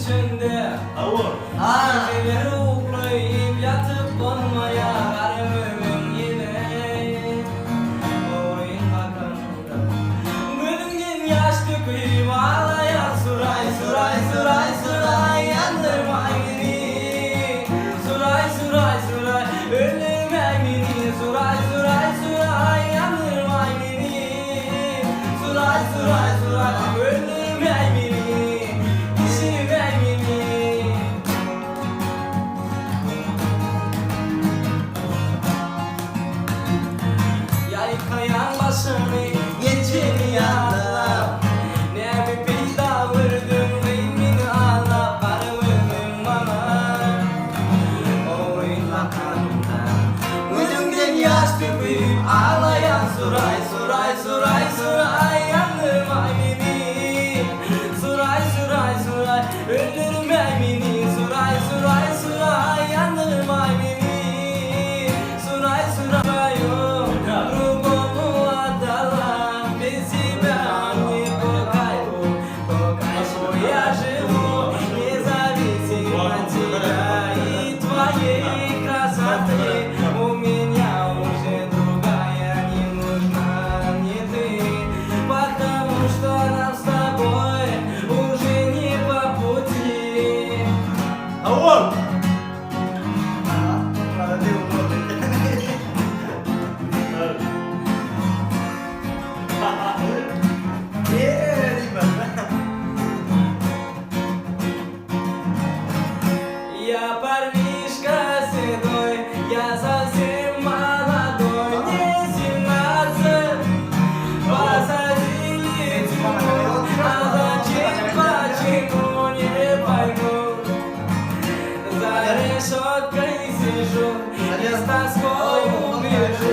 içinde geceleri uklayıp yatıp konmaya varımım yine oyun hakkında gülümün yaş döküyüm ağlayan suray suray suray suray yandırma beni suray suray suray ölüme beni suray suray suray yandırma beni suray suray suray ölüme beni işime beni yaykayan başını geçini yağla ne bir peyda vurdum rengini ağla varımım bana oyla kanımda gözümden yaş döküp ağlayan suray suray suray suray yandırma beni suray suray suray öldürme beni suray suray suray yandırma beni suray suray ruhumu adalan bizi beğendi kokaybu kokaybu я живу независимо от тебя и твоей красоты у меня уже другая не нужна не ты потому что нам с тобой уже не по пути Я парнишка седой, я совсем молодой, мне 17. Посадили тюрьму, а зачем, почему, не пойму. За решеткой сижу, и с тоскою гляжу.